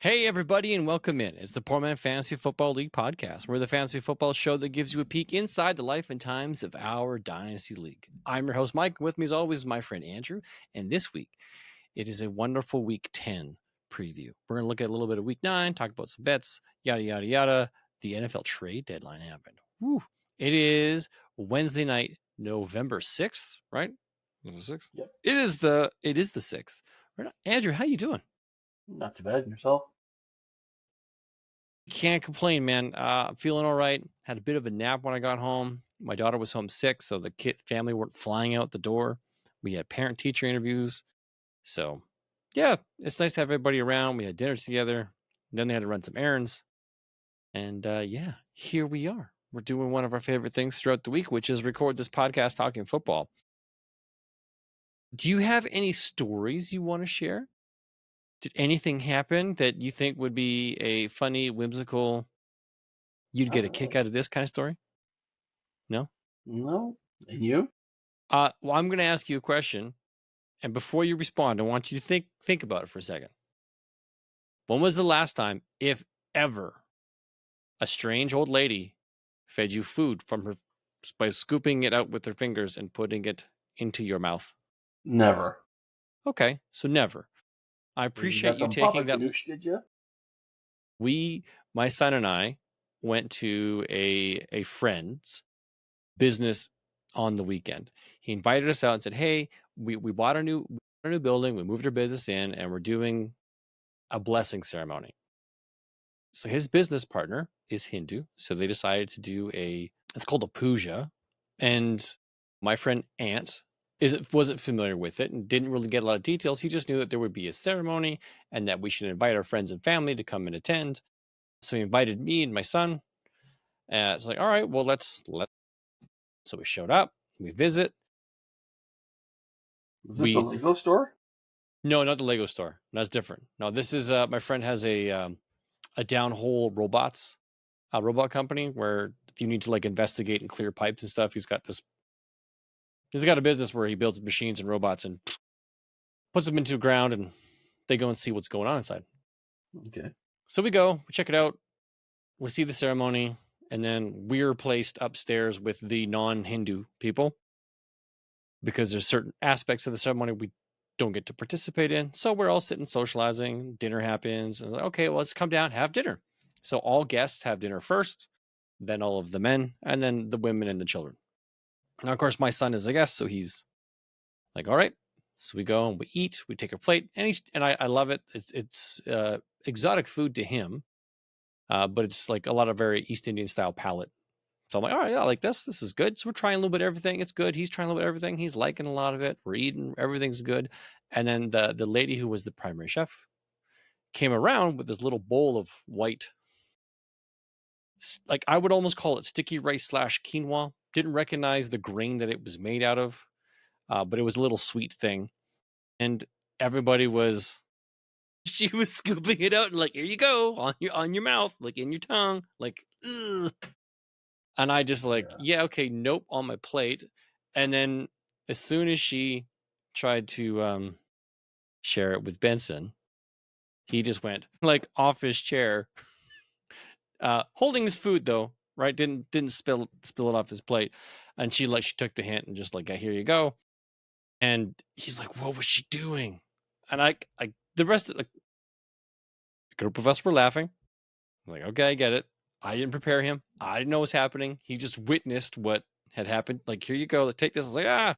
Hey, everybody, and welcome in. It's the Poor Man Fantasy Football League podcast. We're the fantasy football show that gives you a peek inside the life and times of our Dynasty League. I'm your host, Mike. With me, as always, is my friend Andrew. And this week, it is a wonderful Week 10 preview. We're going to look at a little bit of Week 9, talk about some bets, yada, yada, yada. The NFL trade deadline happened. Woo. It is Wednesday night, November 6th, right? Is it 6th? Yep. It is the 6th. Right? Andrew, how you doing? Not too bad. Yourself? Can't complain, man. Feeling all right. Had a bit of a nap when I got home. My daughter was home sick, so the family weren't flying out the door. We had parent-teacher interviews. So, yeah, it's nice to have everybody around. We had dinner together. Then they had to run some errands. And yeah, here we are. We're doing one of our favorite things throughout the week, which is record this podcast talking football. Do you have any stories you want to share? Did anything happen that you think would be a funny, whimsical, you'd get a kick out of this kind of story? No? No. And you? Well, I'm going to ask you a question, and before you respond, I want you to think about it for a second. When was the last time, if ever, a strange old lady fed you food from her by scooping it out with her fingers and putting it into your mouth? Never. Okay, so never. I So you appreciate got you some Baba taking that. Ganoush, did you? My son and I, went to a friend's business on the weekend. He invited us out and said, "Hey, we bought a new building. We moved our business in, and we're doing a blessing ceremony." So his business partner is Hindu, so they decided to do it's called a puja, and my friend Ant wasn't familiar with it and didn't really get a lot of details. He just knew that there would be a ceremony and that we should invite our friends and family to come and attend. So he invited me and my son. It's like, all right, well, let's. So we showed up. We visit. Is this the Lego store? No, not the Lego store. That's different. No, this is my friend has a downhole robot company where if you need to like investigate and clear pipes and stuff, he's got a business where he builds machines and robots and puts them into the ground and they go and see what's going on inside. Okay. So we go, we check it out, we see the ceremony, and then we're placed upstairs with the non-Hindu people because there's certain aspects of the ceremony we don't get to participate in. So we're all sitting socializing, dinner happens, and like, okay, well, let's come down, have dinner. So all guests have dinner first, then all of the men, and then the women and the children. Now, of course, my son is a guest, so he's like, all right. So we go and we eat, we take a plate, and I love it. It's exotic food to him, but it's like a lot of very East Indian style palate. So I'm like, all right, yeah, I like this. This is good. So we're trying a little bit of everything. It's good. He's trying a little bit of everything. He's liking a lot of it. We're eating. Everything's good. And then the lady who was the primary chef came around with this little bowl of white, like I would almost call it sticky rice / quinoa. Didn't recognize the grain that it was made out of, but it was a little sweet thing. And everybody she was scooping it out and like, here you go on your mouth, like in your tongue, like, ugh. And I just like, yeah, okay, nope, on my plate. And then as soon as she tried to share it with Benson, he just went like off his chair, holding his food though, right? Didn't spill it off his plate. And she took the hint and just like, here you go. And he's like, what was she doing? And I the rest of like a group of us were laughing. I'm like, okay, I get it. I didn't prepare him. I didn't know what was happening. He just witnessed what had happened. Like, here you go. Like, take this. I was like,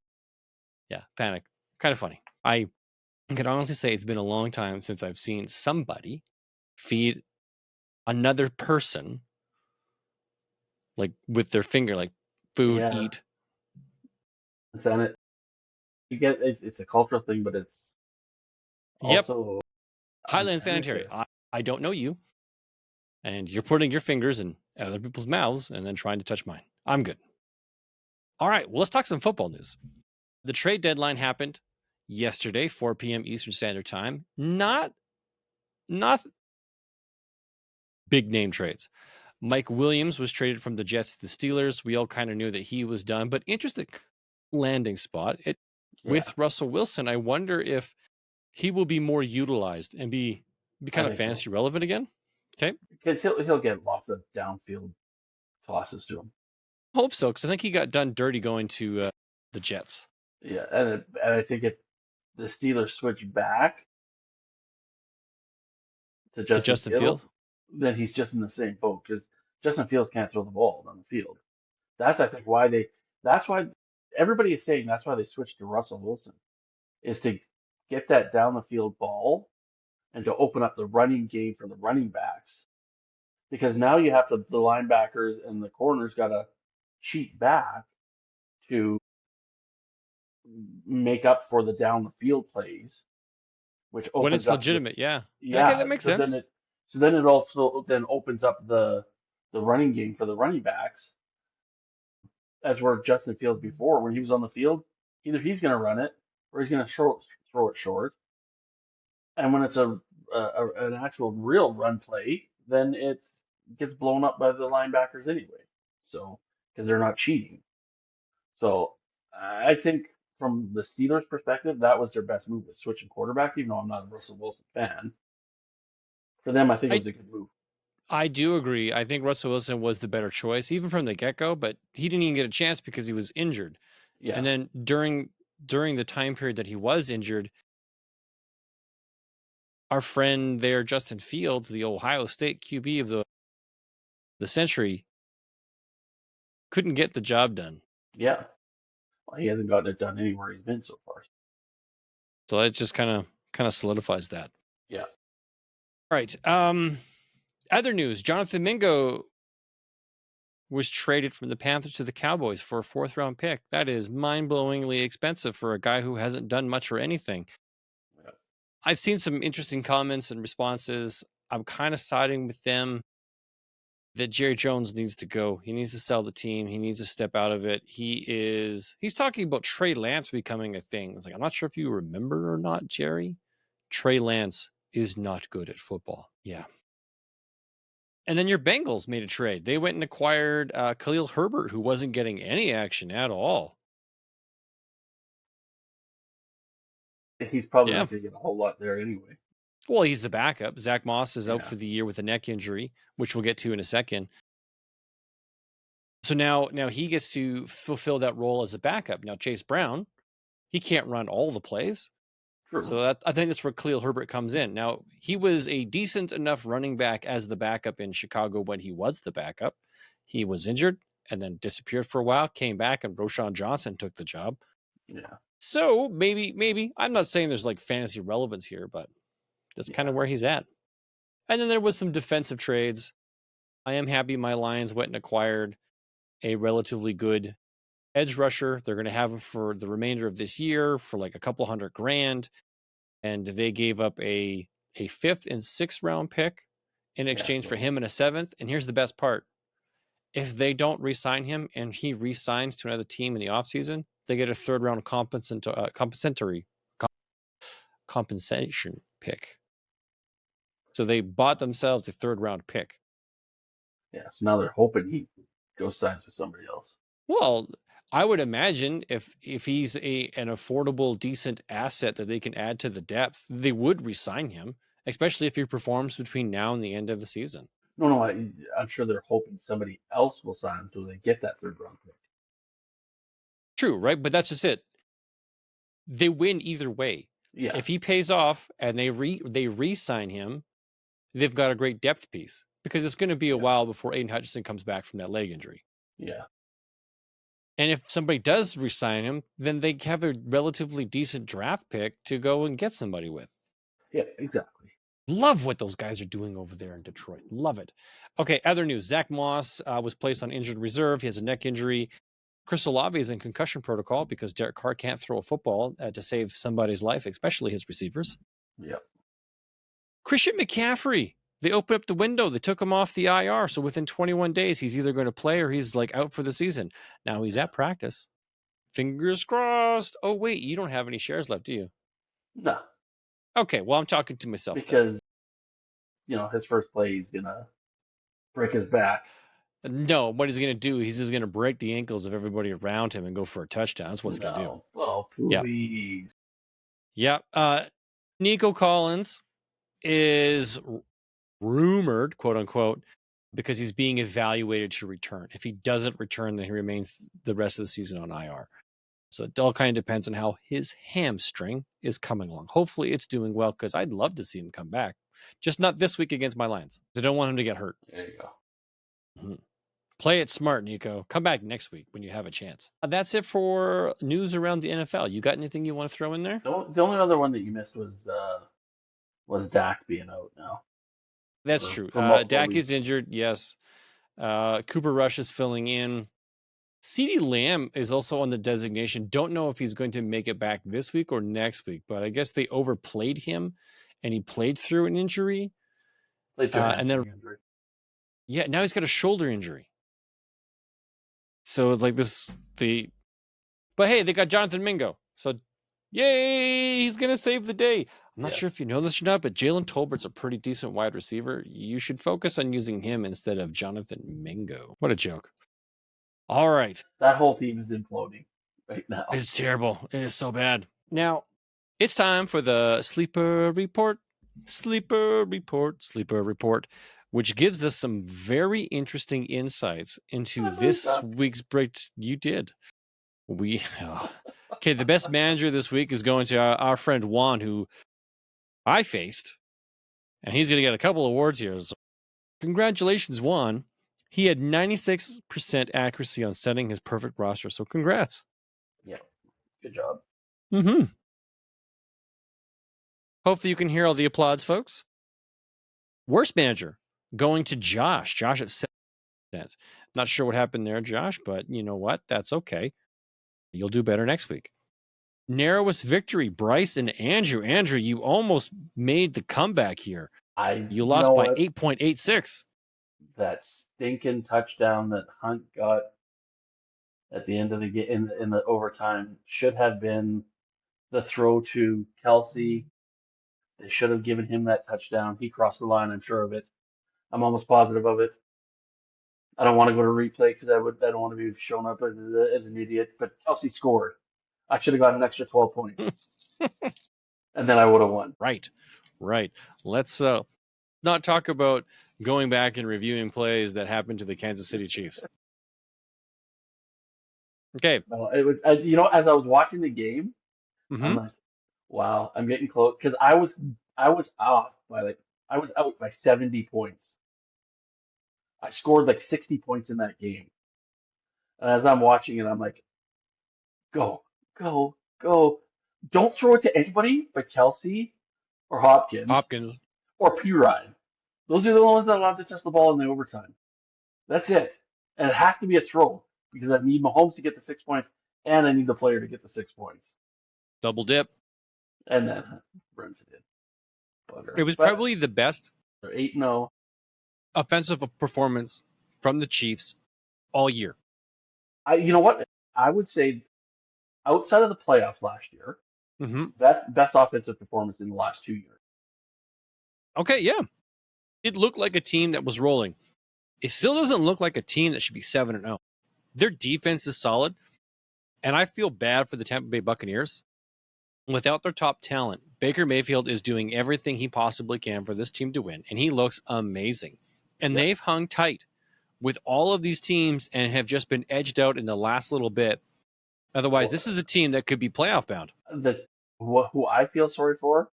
yeah, panic. Kind of funny. I can honestly say it's been a long time since I've seen somebody feed another person like with their finger, like food, eat. And you get it's a cultural thing, but it's also Highland unsanitary. Sanitary. I don't know you, and you're putting your fingers in other people's mouths and then trying to touch mine. I'm good. All right, well, let's talk some football news. The trade deadline happened yesterday, 4 p.m. Eastern Standard Time. Not big name trades. Mike Williams was traded from the Jets to the Steelers. We all kind of knew that he was done, but interesting landing spot. With Russell Wilson, I wonder if he will be more utilized and be Be I kind of think so fantasy relevant again. Okay. because he'll get lots of downfield tosses to him. Hope so, because I think he got done dirty going to the Jets. Yeah, and I think if the Steelers switch back to To Justin Justin Fields, Field. then he's just in the same boat because Justin Fields can't throw the ball down the field. That's I think why they. That's why everybody is saying that's why they switched to Russell Wilson is to get that down the field ball and to open up the running game for the running backs because now you have to the linebackers and the corners got to cheat back to make up for the down the field plays, which When opens it's up the legitimate, yeah. Okay, that yeah. makes sense. So then it also then opens up the running game for the running backs as where Justin Fields before when he was on the field, either he's going to run it or he's going to throw it short. And when it's an actual real run play, then it gets blown up by the linebackers anyway. So because they're not cheating. So I think from the Steelers' perspective, that was their best move was switching quarterbacks. Even though I'm not a Russell Wilson fan, for them I think it I was a good move. I do agree. I think Russell Wilson was the better choice, even from the get go. But he didn't even get a chance because he was injured. And Yeah, then during the time period that he was injured, our friend there, Justin Fields, the Ohio State QB of the century, couldn't get the job done. yeah. Well, he hasn't gotten it done anywhere he's been so far. So that just kind of solidifies that. Yeah, All right. Other news: Jonathan Mingo was traded from the Panthers to the Cowboys for a fourth round pick. That is mind blowingly expensive for a guy who hasn't done much or anything. yeah, I've seen some interesting comments and responses. I'm kind of siding with them that Jerry Jones needs to go. He needs to sell the team. He needs to step out of it. He's talking about Trey Lance becoming a thing. It's like, I'm not sure if you remember or not, Jerry. Trey Lance is not good at football. Yeah. And then your Bengals made a trade. They went and acquired Khalil Herbert, who wasn't getting any action at all. he's probably Yeah. not going to get a whole lot there anyway. Well, he's the backup. Zach Moss is out Yeah, for the year with a neck injury, which we'll get to in a second. So now he gets to fulfill that role as a backup. Now Chase Brown, he can't run all the plays. true. So I think that's where Khalil Herbert comes in. Now, he was a decent enough running back as the backup in Chicago when he was the backup. He was injured and then disappeared for a while, came back, and Roshan Johnson took the job. Yeah, So maybe I'm not saying there's like fantasy relevance here, but that's kind yeah, of where he's at. And then there was some defensive trades. I am happy my Lions went and acquired a relatively good edge rusher. They're going to have him for the remainder of this year for like a couple $100,000. And they gave up a fifth and sixth round pick in yeah. exchange for So him and a seventh. And here's the best part. If they don't re-sign him and he re-signs to another team in the offseason, they get a third round compensation pick. So they bought themselves a third round pick. yeah, so now they're hoping he goes signs with somebody else. Well, I would imagine if he's an affordable, decent asset that they can add to the depth, they would re-sign him, especially if he performs between now and the end of the season. No, no, I'm sure they're hoping somebody else will sign him so they get that third round pick. True, right? But that's just it. They win either way. Yeah, If he pays off and they re-sign him, they've got a great depth piece because it's going to be a yeah, while before Aiden Hutchinson comes back from that leg injury. yeah, And if somebody does re-sign him, then they have a relatively decent draft pick to go and get somebody with. yeah, exactly. Love what those guys are doing over there in Detroit. Love it. Okay, other news. Zach Moss was placed on injured reserve. He has a neck injury. Chris Olave is in concussion protocol because Derek Carr can't throw a football to save somebody's life, especially his receivers. Yeah, Christian McCaffrey, they opened up the window. They took him off the IR. So within 21 days, he's either going to play or he's like out for the season. Now he's yeah. at practice. Fingers crossed. Oh, wait, you don't have any shares left, do you? No, Okay, well, I'm talking to myself then. because his first play he's gonna break his back. No, what he's going to do, he's just going to break the ankles of everybody around him and go for a touchdown. That's what he's going to do. No, oh Yeah. please. Yeah. Nico Collins is rumored, quote unquote, because he's being evaluated to return. If he doesn't return, then he remains the rest of the season on IR. So it all kind of depends on how his hamstring is coming along. Hopefully it's doing well, because I'd love to see him come back. Just not this week against my Lions. I don't want him to get hurt. There you go. Mm-hmm. Play it smart, Nico. Come back next week when you have a chance. That's it for news around the NFL. You got anything you want to throw in there? The only other one that you missed was Dak being out now That's true. for multiple Dak weeks. is injured. Yes. Cooper Rush is filling in. CeeDee Lamb is also on the designation. Don't know if he's going to make it back this week or next week, but I guess they overplayed him and he played through an injury. Played through a And then, hamstring injury. yeah, now he's got a shoulder injury. So, like but hey, they got Jonathan Mingo. So, yay, he's going to save the day. I'm not sure Yes. if you know this or not, but Jalen Tolbert's a pretty decent wide receiver. You should focus on using him instead of Jonathan Mingo. What a joke. All right. That whole team is imploding right now. It's terrible. It is so bad. Now, it's time for the Sleeper Report. Sleeper Report. Sleeper Report, which gives us some very interesting insights into this week's break. You did. Okay, the best manager this week is going to our friend Juan, who I faced, and he's going to get a couple awards here. So congratulations, Juan. He had 96% accuracy on setting his perfect roster. So congrats. Yeah, good job. Mm-hmm. Hopefully you can hear all the applause, folks. Worst manager going to Josh. Josh at 7%. Not sure what happened there, Josh, but you know what? That's okay. You'll do better next week. Narrowest victory, Bryce and Andrew. Andrew, you almost made the comeback here. You lost by 8.86. That stinking touchdown that Hunt got at the end of the game in the overtime should have been the throw to Kelsey. They should have given him that touchdown. He crossed the line, I'm sure of it. I'm almost positive of it. I don't want to go to replay because I don't want to be shown up as an idiot. But Kelsey scored. I should have got an extra 12 points, and then I would have won. Right. Let's not talk about going back and reviewing plays that happened to the Kansas City Chiefs. Okay. No, it was as I was watching the game, I'm like, wow, I'm getting close because I was off by I was out by 70 points. I scored like 60 points in that game. And as I'm watching it, I'm like, go, go, go. Don't throw it to anybody but Kelsey or Hopkins or Pirine. Those are the ones that are allowed to touch the ball in the overtime. That's it. And it has to be a throw because I need Mahomes to get the 6 points and I need the player to get the 6 points. Double dip. And then runs it in. Bugger. It was probably the best 8-0 offensive performance from the Chiefs all year. You know what? I would say outside of the playoffs last year, best offensive performance in the last 2 years. Okay, yeah. It looked like a team that was rolling. It still doesn't look like a team that should be 7-0. Their defense is solid, and I feel bad for the Tampa Bay Buccaneers. Without their top talent, Baker Mayfield is doing everything he possibly can for this team to win, and he looks amazing. And they've hung tight with all of these teams and have just been edged out in the last little bit. Otherwise, this is a team that could be playoff bound. Who I feel sorry for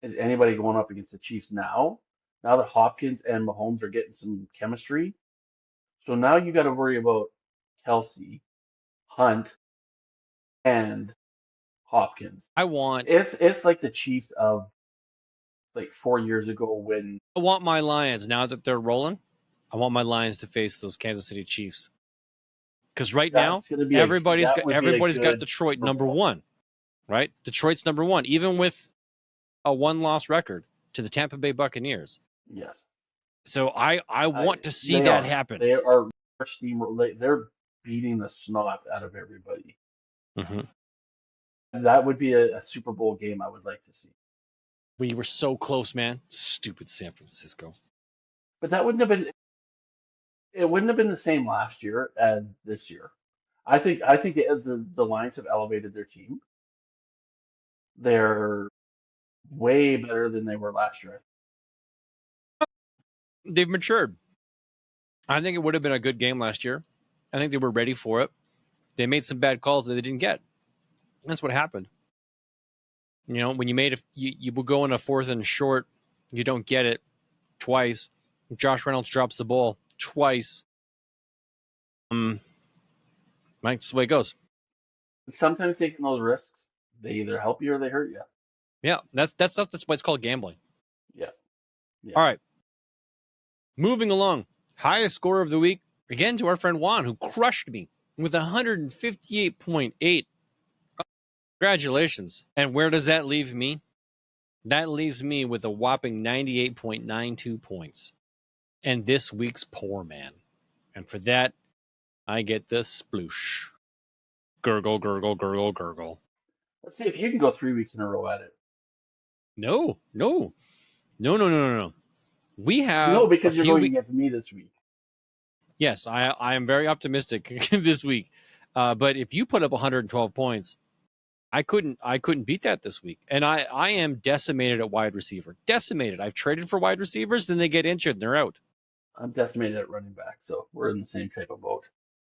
is anybody going up against the Chiefs now. Now that Hopkins and Mahomes are getting some chemistry. So now you got to worry about Kelsey, Hunt, and Hopkins. It's like the Chiefs of like 4 years ago when I want my Lions, now that they're rolling, I want my Lions to face those Kansas City Chiefs. Because right now, everybody's got Detroit number one, right? Detroit's number one, even with a one-loss record to the Tampa Bay Buccaneers. Yes. So I want to see that happen. They are they're beating the snot out of everybody. That would be a Super Bowl game I would like to see. We were so close, man. Stupid San Francisco. But that wouldn't have been. It wouldn't have been the same last year as this year. I think the Lions have elevated their team. They're way better than they were last year. They've matured. I think it would have been a good game last year. I think they were ready for it. They made some bad calls that they didn't get. That's what happened. You know, when you will go in a fourth and short, you don't get it twice. Josh Reynolds drops the ball twice. That's the way it goes. Sometimes taking those risks, they either help you or they hurt you. Yeah, that's why it's called gambling. Yeah. Yeah. All right, moving along. Highest score of the week again to our friend Juan, who crushed me with 158.8. Congratulations. And where does that leave me? That leaves me with a whopping 98.92 points. And this week's poor man. And for that, I get the sploosh. Gurgle, gurgle, gurgle, gurgle. Let's see if you can go 3 weeks in a row at it. No, no, no, no, no, no, no. We No, have a because you're few going weeks. against me this week. Yes, I am very optimistic this week. But if you put up 112 points, I couldn't beat that this week. And I am decimated at wide receiver. Decimated. I've traded for wide receivers, then they get injured and they're out. I'm decimated at running back, so we're in the same type of boat.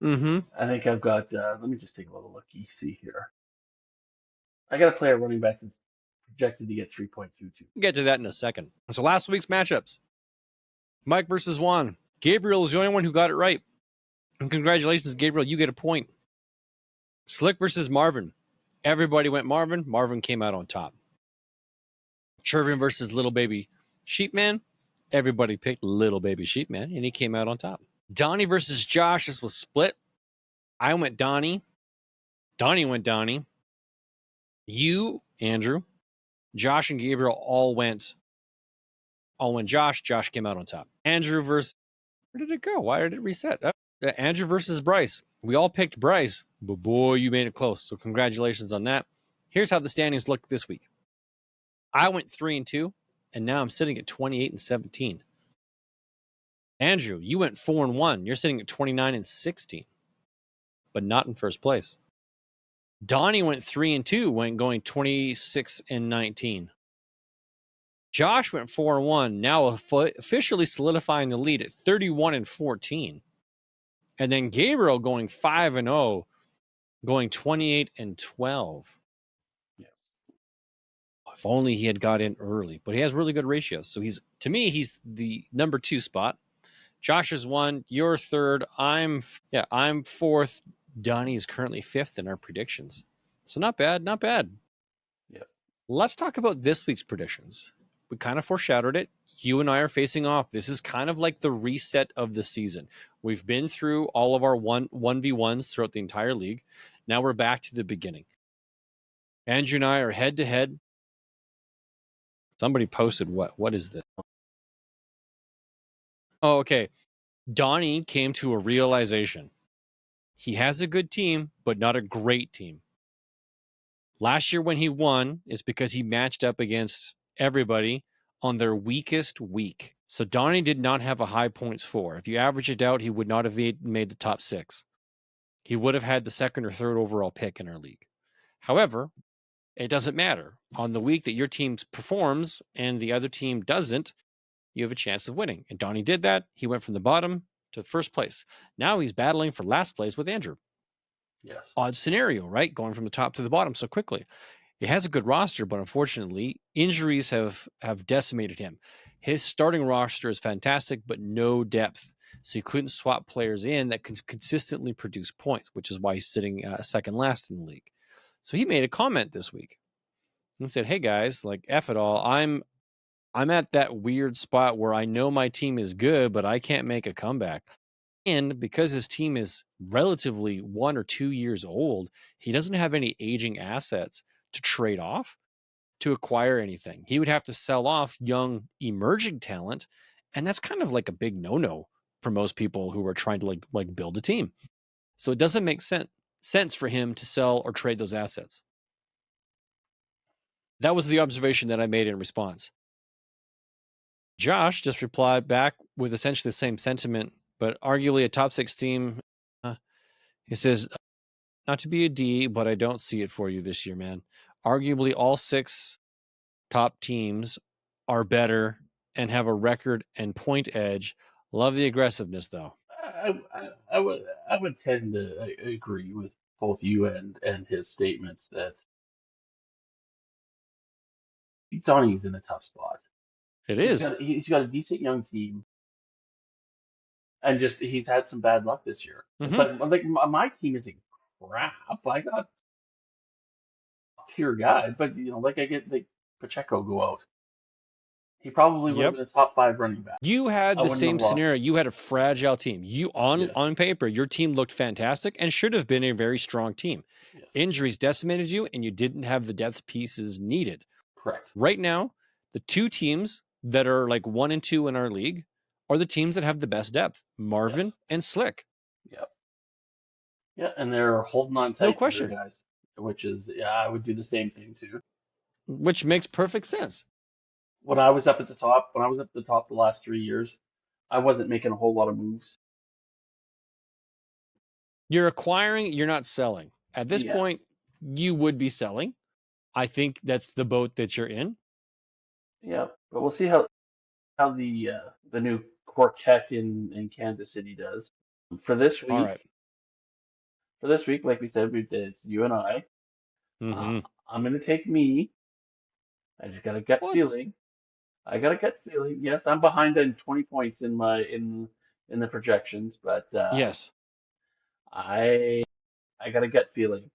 Mm-hmm. I think I've got. Let me just take a little look. See here. I got a player running back that's projected to get 3.22. We'll get to that in a second. So last week's matchups. Mike versus Juan. Gabriel is the only one who got it right. And congratulations, Gabriel. You get a point. Slick versus Marvin. Everybody went Marvin. Marvin came out on top. Chervin versus Little Baby Sheepman. Everybody picked Little Baby Sheepman, and he came out on top. Donnie versus Josh. This was split. I went Donnie. Donnie went Donnie. You, Andrew, Josh, and Gabriel all went Josh. Josh came out on top. Andrew versus, where did it go? Why did it reset? Andrew versus Bryce. We all picked Bryce, but boy, you made it close. So congratulations on that. Here's how the standings look this week. I went 3-2, and now I'm sitting at 28-17. Andrew, you went 4-1. You're sitting at 29-16, but not in first place. Donnie went 3-2, going 26-19. Josh went 4-1, now officially solidifying the lead at 31-14. And then Gabriel going 5-0, going 28-12. Yes. If only he had got in early, but he has really good ratios. So he's the number 2 spot. Josh is 1, you're 3rd. I'm fourth. Donnie is currently 5th in our predictions. So not bad, not bad. Yep. Let's talk about this week's predictions. We kind of foreshadowed it. You and I are facing off. This is kind of like the reset of the season. We've been through all of our 1v1s throughout the entire league. Now we're back to the beginning. Andrew and I are head to head. Somebody posted what? What is this? Oh, okay. Donnie came to a realization. He has a good team, but not a great team. Last year when he won is because he matched up against everybody on their weakest week. So Donnie did not have a high points for. If you average it out, he would not have made the top 6. He would have had the 2nd or 3rd overall pick in our league. However, it doesn't matter. On the week that your team performs and the other team doesn't, you have a chance of winning. And Donnie did that. He went from the bottom to first place. Now he's battling for last place with Andrew. Yes. Odd scenario, right? Going from the top to the bottom so quickly. He has a good roster, but unfortunately, injuries have decimated him. His starting roster is fantastic, but no depth. So he couldn't swap players in that can consistently produce points, which is why he's sitting second last in the league. So he made a comment this week. He said, "Hey guys, like F it all. I'm at that weird spot where I know my team is good, but I can't make a comeback. And because his team is relatively 1 or 2 years old, he doesn't have any aging assets to trade off to acquire anything. He would have to sell off young emerging talent, and that's kind of like a big no-no for most people who are trying to like build a team. So it doesn't make sense for him to sell or trade those assets." That was the observation that I made in response. Josh just replied back with essentially the same sentiment, but arguably a top 6 team. He says, "Not to be a D, but I don't see it for you this year, man. Arguably all 6 top teams are better and have a record and point edge. Love the aggressiveness, though. I would tend to agree with both you and his statements that Donnie's in a tough spot. It He's is. got he's got a decent young team, and just he's had some bad luck this year. Mm-hmm. But like my team isn't crap. I got tier guy, but like I get like Pacheco go out. He probably would have Yep. been a top five running back. You had I the wouldn't have same lost scenario. him. You had a fragile team. You Yes, on paper, your team looked fantastic and should have been a very strong team. yes, Injuries decimated you, and you didn't have the depth pieces needed. correct. Right now, the two teams that are like 1 and 2 in our league are the teams that have the best depth, Yes, Marvin and Slick. yep, yeah, and they're holding on No tight to their question, guys, which is yeah, I would do the same thing too. which makes perfect sense. When I was up at the top the last 3 years, I wasn't making a whole lot of moves. You're acquiring, you're not selling. At this Yeah, point, you would be selling. I think that's the boat that you're in. yeah, but we'll see how the new quartet in Kansas City does. For this All week, right. for this week, like we said, it's you and I. Uh, Mm-hmm. I'm gonna take me. I just got a gut What? feeling. I got a gut feeling. Yes, I'm behind in 20 points in the projections, but Yes. I I got a gut feeling.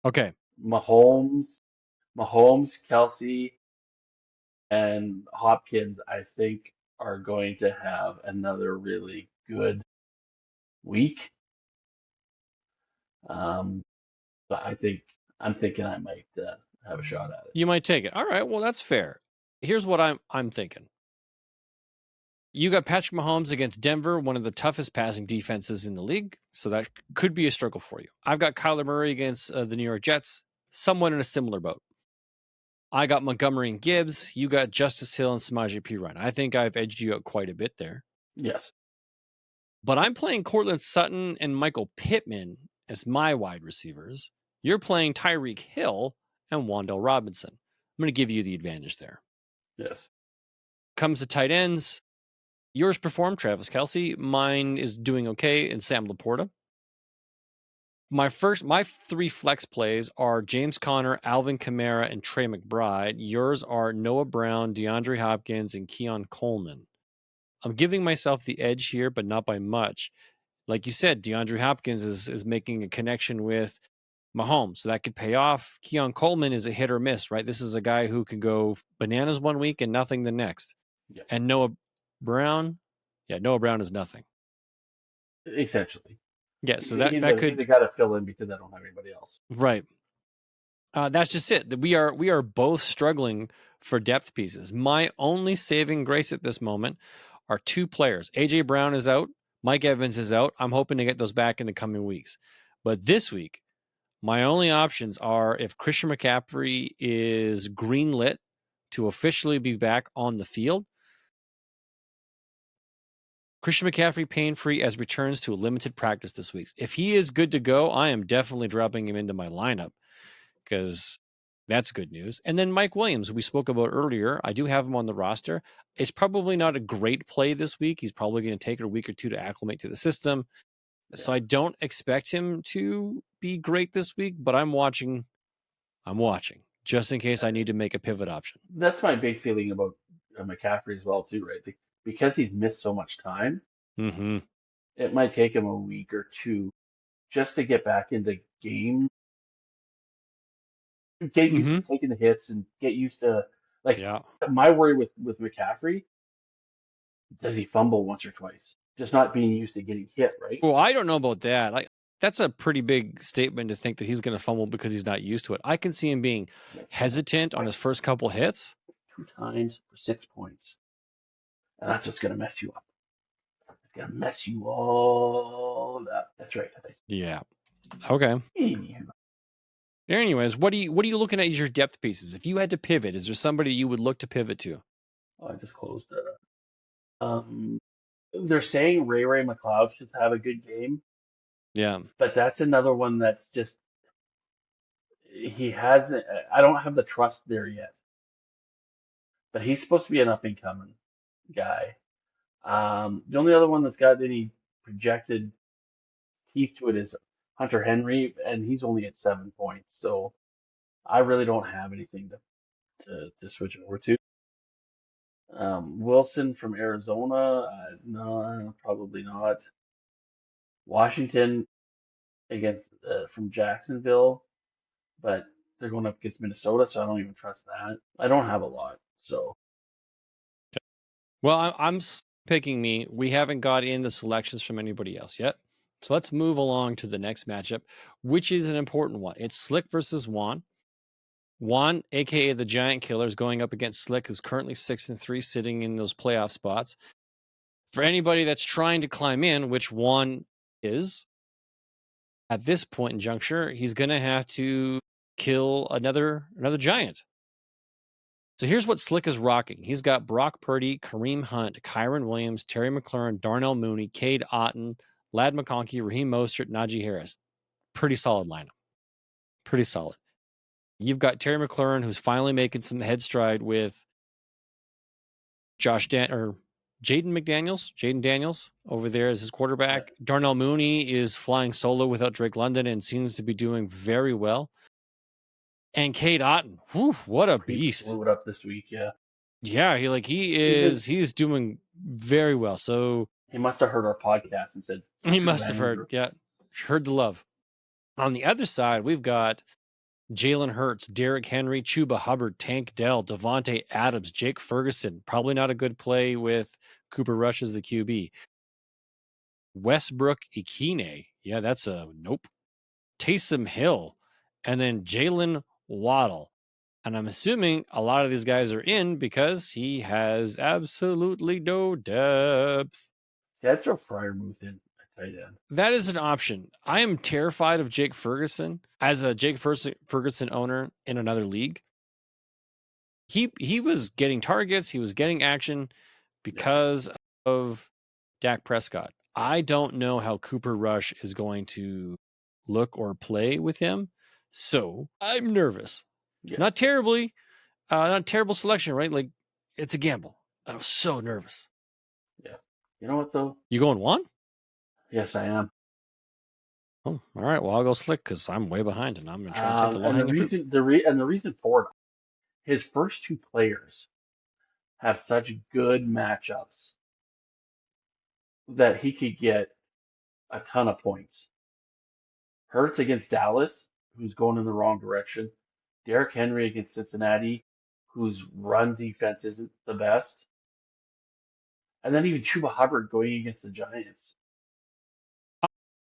Okay. Mahomes, Kelsey, and Hopkins, I think, are going to have another really good week. Um, but I'm thinking I might have a shot at it. You might take it. All right. Well, that's fair. Here's what I'm thinking. You got Patrick Mahomes against Denver, one of the toughest passing defenses in the league. So that could be a struggle for you. I've got Kyler Murray against the New York Jets, somewhat in a similar boat. I got Montgomery and Gibbs. You got Justice Hill and Samaje Perine. I think I've edged you out quite a bit there. Yes, But I'm playing Cortland Sutton and Michael Pittman as my wide receivers. You're playing Tyreek Hill and Wandell Robinson. I'm going to give you the advantage there. yes, Comes to tight ends. Yours performed, Travis Kelsey. Mine is doing okay, and Sam Laporta. My three flex plays are James Conner, Alvin Kamara, and Trey McBride. Yours are Noah Brown, DeAndre Hopkins, and Keon Coleman. I'm giving myself the edge here, but not by much. Like you said, DeAndre Hopkins is making a connection with Mahomes, so that could pay off. Keon Coleman is a hit or miss, right? This is a guy who can go bananas one week and nothing the next. yeah, And Noah Brown, yeah, Noah Brown is nothing. essentially. Yeah, so that He's a could guy to fill in because I don't have anybody else. right. That's just it. We are both struggling for depth pieces. My only saving grace at this moment are two players. AJ Brown is out. Mike Evans is out. I'm hoping to get those back in the coming weeks. But this week, my only options are if Christian McCaffrey is greenlit to officially be back on the field. Christian McCaffrey pain free as returns to a limited practice this week. If he is good to go, I am definitely dropping him into my lineup because that's good news. And then Mike Williams, we spoke about earlier. I do have him on the roster. It's probably not a great play this week. He's probably going to take a week or two to acclimate to the system. So I Yes, don't expect him to be great this week, but I'm watching. I'm watching just in case I need to make a pivot option. that's my big feeling about McCaffrey as well too, right? Because he's missed so much time, Mm-hmm. it might take him a week or two just to get back into game, get used to Mm-hmm. taking the hits and get used to like Yeah. my worry with McCaffrey, does he fumble once or twice? Just not being used to getting hit, right? Well, I don't know about that. Like that's a pretty big statement to think that he's going to fumble because he's not used to it. I can see him being He got fumbled hesitant on his twice, first couple hits. 2 times for 6 points. And that's what's gonna mess you up. It's gonna mess you all up. That's right. Yeah. Okay. Anywho, Anyways, what are you looking at as your depth pieces? If you had to pivot, is there somebody you would look to pivot to? oh, I just closed it. They're saying Ray McLeod should have a good game, Yeah. but that's another one that's just he hasn't. I don't have the trust there yet. but he's supposed to be an up and coming guy. The only other one that's got any projected teeth to it is Hunter Henry, and he's only at 7 points. So I really don't have anything to switch over to. Wilson from Arizona, no, probably not. Washington against from Jacksonville, but they're going up against Minnesota, so I don't even trust that. I don't have a lot, so Well, picking me. We haven't got in the selections from anybody else yet. So let's move along to the next matchup, which is an important one. It's Slick versus Juan. Juan, aka the Giant Killer, is going up against Slick, who's currently 6-3, sitting in those playoff spots. For anybody that's trying to climb in, which Juan is, at this point in juncture, he's going to have to kill another giant. So here's what Slick is rocking. He's got Brock Purdy, Kareem Hunt, Kyron Williams, Terry McLaurin, Darnell Mooney, Cade Otton, Lad McConkey, Raheem Mostert, Najee Harris. Pretty solid lineup. Pretty solid. You've got Terry McLaurin, who's finally making some head stride with Jaden Daniels over there as his yeah, quarterback. Darnell Mooney is flying solo without Drake London and seems to be doing very well. And Cade Otton, whew, what a he beast! blew it up this week. Yeah, Yeah, even he's doing very well. So he must have heard our podcast and said, he "Screw must that have heard, Andrew." yeah, heard the love. On the other side, we've got Jalen Hurts, Derrick Henry, Chuba Hubbard, Tank Dell, Devontae Adams, Jake Ferguson. Probably not a good play with Cooper Rush as the QB. Westbrook Ikine. Yeah, that's a nope. Taysom Hill. And then Jalen Waddle. And I'm assuming a lot of these guys are in because he has absolutely no depth. See, I'd throw Fryermuth in at tight end. That is an option. I am terrified of Jake Ferguson as a Jake Ferguson owner in another league. He was getting targets, he was getting action Yeah, because of Dak Prescott. I don't know how Cooper Rush is going to look or play with him. So I'm nervous. yeah, Not terribly, not terrible selection, right? Like it's a gamble. I was so nervous. yeah. You know what though? You going one? Yes, I am. Oh, all right. Well, I'll go Slick because I'm way behind and I'm going to try to take the low And the hanging fruit. reason the reason for it, his first two players have such good matchups that he could get a ton of points. Hurts against Dallas, who's going in the wrong direction. Derrick Henry against Cincinnati, whose run defense isn't the best. And then even Chuba Hubbard going against the Giants.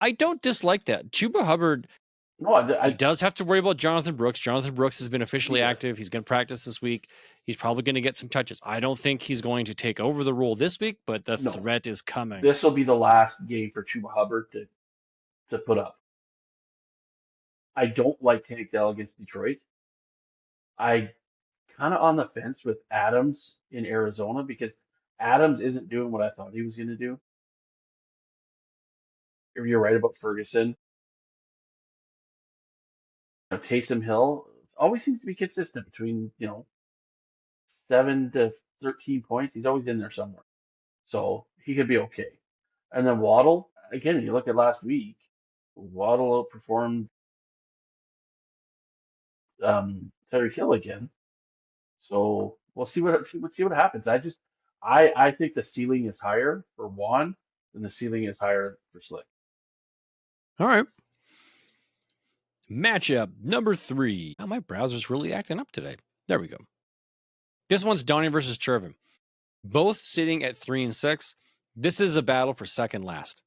I don't dislike that. Chuba Hubbard, No, he does have to worry about Jonathan Brooks. Jonathan Brooks has been he officially does. active. He's going to practice this week. He's probably going to get some touches. I don't think he's going to take over the role this week, but the No, threat is coming. this will be the last game for Chuba Hubbard to put up. I don't like Tank Dell against Detroit. I kind of on the fence with Adams in Arizona because Adams isn't doing what I thought he was going to do. You're right about Ferguson. Taysom Hill always seems to be consistent between 7 to 13 points. He's always in there somewhere, so he could be okay. And then Waddle again. You look at last week. Waddle outperformed Tyreek Hill again. So we'll see what happens. I think the ceiling is higher for Juan than the ceiling is higher for Slick. All right. Matchup number 3. Oh, my browser's really acting up today. There we go. This one's Donnie versus Chervin. Both sitting at 3 and 6. This is a battle for second last.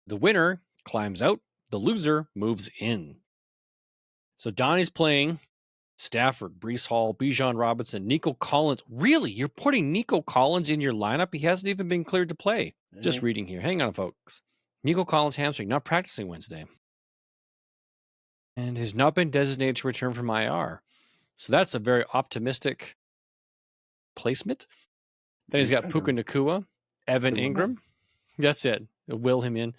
The winner climbs out. The loser moves in. So Donnie's playing Stafford, Brees Hall, Bijan Robinson, Nico Collins. Really? You're putting Nico Collins in your lineup? He hasn't even been cleared to play. Just reading here. Hang on, folks. Nico Collins hamstring, not practicing Wednesday. And has not been designated to return from IR. So that's a very optimistic placement. Then he's got Puka Nakua, Evan Ingram. That's it. Will him in.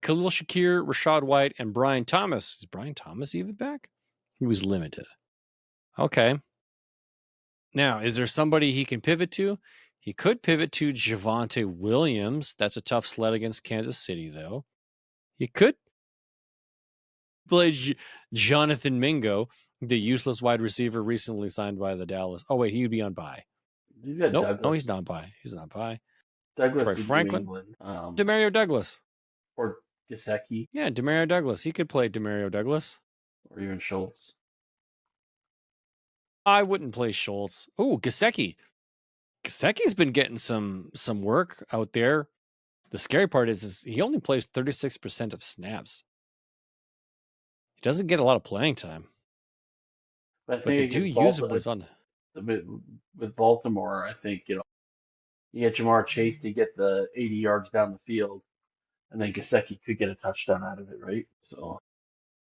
Khalil Shakir, Rashad White, and Brian Thomas. Is Brian Thomas even back? He was limited. Okay. Now, is there somebody he can pivot to? He could pivot to Javonte Williams. That's a tough sled against Kansas City, though. He could play Jonathan Mingo, the useless wide receiver recently signed by the Dallas. Oh, wait, he would be on bye. You got Nope. No, he's Douglas. not bye. He's not bye. Douglas Troy in New Franklin. England. Demario Douglas. Or Gesicki, Yeah, Demario Douglas. He could play Demario Douglas. or even Schultz. I wouldn't play Schultz. Oh, Gesicki. Gesicki's been getting some work out there. The scary part is he only plays 36% of snaps. He doesn't get a lot of playing time, But I but think they do against use him when Baltimore, he's on. with Baltimore, I think you get Jamar Chase to get the 80 yards down the field, and then Gesicki could get a touchdown out of it, right? So